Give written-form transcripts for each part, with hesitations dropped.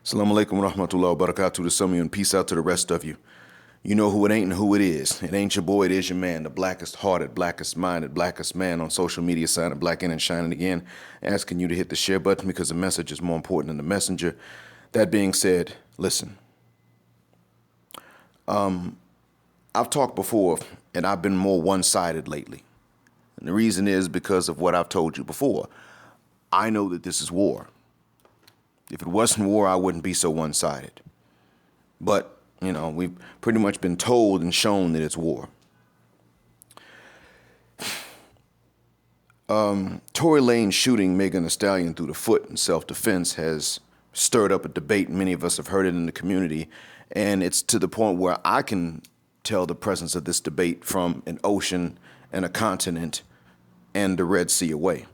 Assalamu alaikum wa rahmatullahi wa barakatuh to some of you and peace out to the rest of you. You know who it ain't and who it is. It ain't your boy, it is your man, the blackest hearted, blackest minded, blackest man on social media signing black in and shining again, asking you to hit the share button because the message is more important than the messenger. That being said, listen. I've talked before and I've been more one-sided lately. And the reason is because of what I've told you before. I know that this is war. If it wasn't war, I wouldn't be so one-sided. But, we've pretty much been told and shown that it's war. Tory Lanez shooting Megan Thee Stallion through the foot in self-defense has stirred up a debate. Many of us have heard it in the community. And it's to the point where I can tell the presence of this debate from an ocean and a continent and the Red Sea away.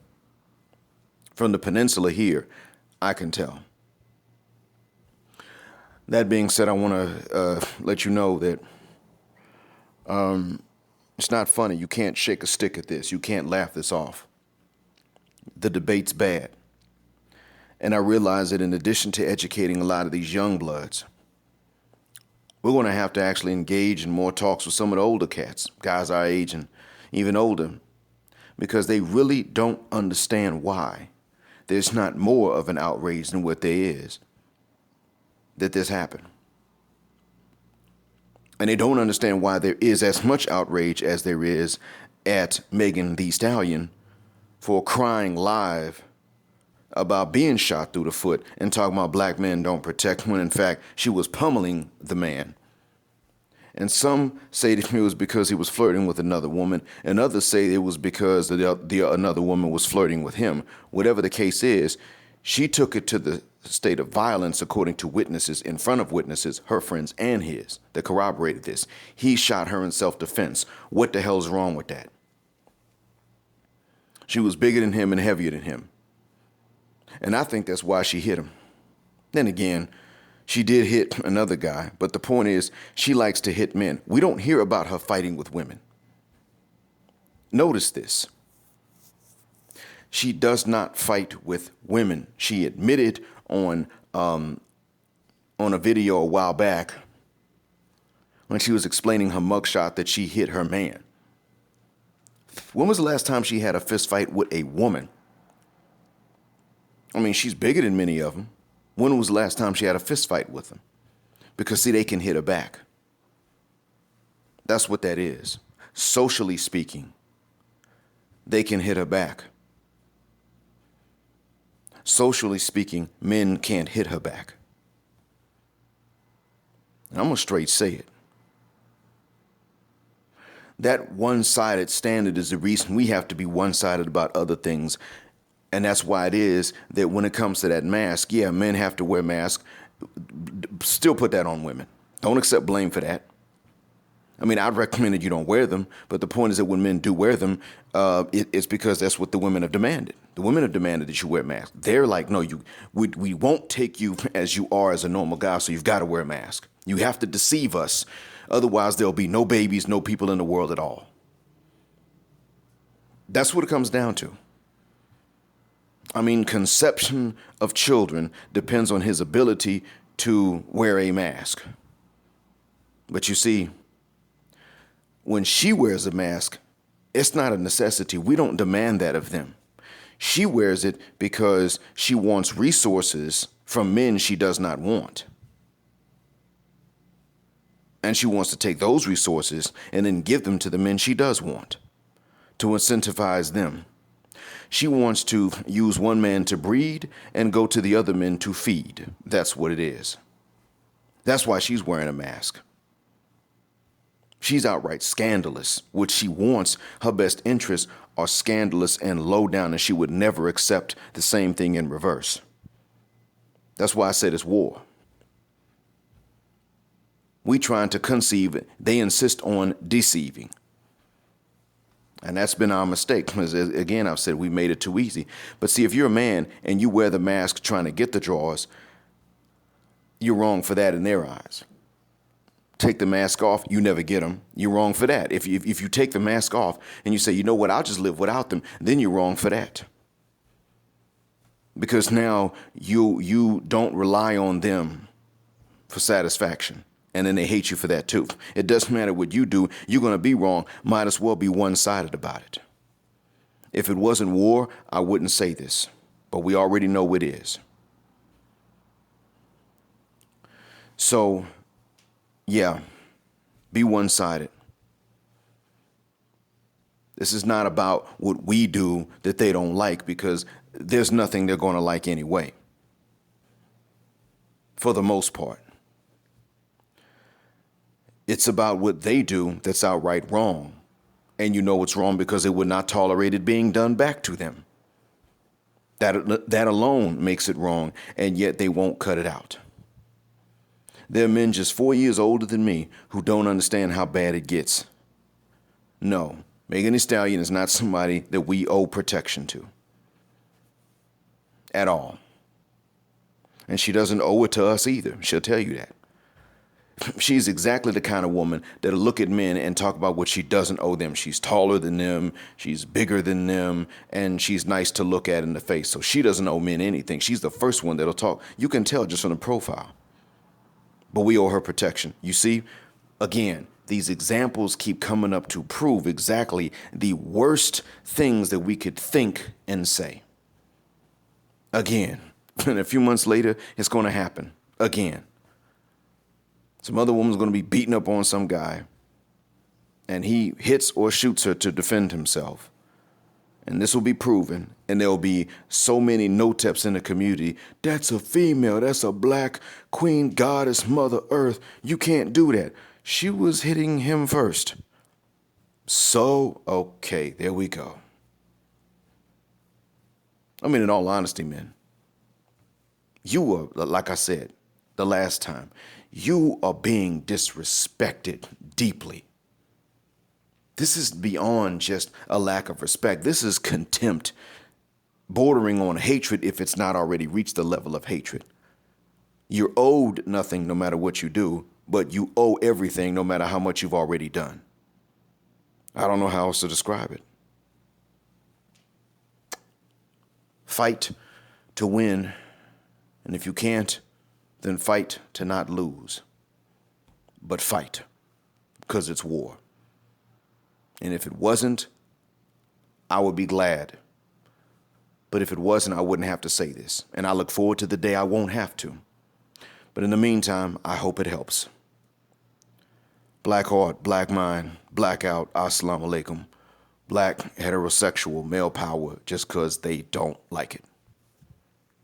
From the peninsula here, I can tell. That being said, I want to let you know that it's not funny. You can't shake a stick at this. You can't laugh this off. The debate's bad. And I realize that in addition to educating a lot of these young bloods, we're going to have to actually engage in more talks with some of the older cats, guys our age and even older, because they really don't understand why there's not more of an outrage than what there is that this happened. And they don't understand why there is as much outrage as there is at Megan Thee Stallion for crying live about being shot through the foot and talking about black men don't protect, when in fact she was pummeling the man. And some say that it was because he was flirting with another woman, and others say it was because another woman was flirting with him. Whatever the case is, she took it to the state of violence according to witnesses, in front of witnesses, her friends and his, that corroborated this. He shot her in self-defense. What the hell's wrong with that? She was bigger than him and heavier than him. And I think that's why she hit him. Then again, she did hit another guy, but the point is, she likes to hit men. We don't hear about her fighting with women. Notice this. She does not fight with women. She admitted on a video a while back when she was explaining her mugshot that she hit her man. When was the last time she had a fist fight with a woman? I mean, she's bigger than many of them. When was the last time she had a fist fight with them? Because, see, they can hit her back. That's what that is. Socially speaking, they can hit her back. Socially speaking, men can't hit her back. And I'm going to straight say it. That one-sided standard is the reason we have to be one-sided about other things. And that's why it is that when it comes to that mask, yeah, men have to wear masks. Still put that on women. Don't accept blame for that. I mean, I'd recommend that you don't wear them. But the point is that when men do wear them, it's because that's what the women have demanded. The women have demanded that you wear masks. They're like, no, we won't take you as you are as a normal guy, so you've got to wear a mask. You have to deceive us. Otherwise, there'll be no babies, no people in the world at all. That's what it comes down to. I mean, conception of children depends on his ability to wear a mask. But you see, when she wears a mask, it's not a necessity. We don't demand that of them. She wears it because she wants resources from men she does not want. And she wants to take those resources and then give them to the men she does want, to incentivize them. She wants to use one man to breed and go to the other men to feed. That's what it is. That's why she's wearing a mask. She's outright scandalous. What she wants, her best interests are scandalous and low down, and she would never accept the same thing in reverse. That's why I said it's war. We trying to conceive it. They insist on deceiving. And that's been our mistake. Because again, I've said we made it too easy. But see, if you're a man and you wear the mask trying to get the draws, you're wrong for that in their eyes. Take the mask off, you never get them. You're wrong for that. If you take the mask off and you say, you know what, I'll just live without them, then you're wrong for that. because now you don't rely on them for satisfaction. And then they hate you for that too. It doesn't matter what you do, you're going to be wrong. Might as well be one-sided about it. If it wasn't war, I wouldn't say this, but we already know it is. So, yeah, be one-sided. This is not about what we do that they don't like, because there's nothing they're going to like anyway, for the most part. It's about what they do that's outright wrong. And you know it's wrong because they would not tolerate it being done back to them. That alone makes it wrong, and yet they won't cut it out. There are men just 4 years older than me who don't understand how bad it gets. No, Megan Thee Stallion is not somebody that we owe protection to. At all. And she doesn't owe it to us either. She'll tell you that. She's exactly the kind of woman that'll look at men and talk about what she doesn't owe them. She's taller than them, she's bigger than them, and she's nice to look at in the face. So she doesn't owe men anything. She's the first one that'll talk. You can tell just from the profile. But we owe her protection. You see, again, these examples keep coming up to prove exactly the worst things that we could think and say. Again. And a few months later, it's going to happen. Again. Some other woman's going to be beating up on some guy, and he hits or shoots her to defend himself. And this will be proven, and there'll be so many no-teps in the community. That's a female. That's a black queen, goddess, mother earth. You can't do that. She was hitting him first. So, okay, there we go. I mean, in all honesty, men, you are, like I said the last time, you are being disrespected deeply. This is beyond just a lack of respect. This is contempt, bordering on hatred if it's not already reached the level of hatred. You're owed nothing no matter what you do, but you owe everything no matter how much you've already done. I don't know how else to describe it. Fight to win, and if you can't, then fight to not lose. But fight, because it's war. And if it wasn't, I would be glad. But if it wasn't, I wouldn't have to say this. And I look forward to the day I won't have to. But in the meantime, I hope it helps. Black heart, black mind, blackout, assalamu alaikum. Black heterosexual male power just because they don't like it.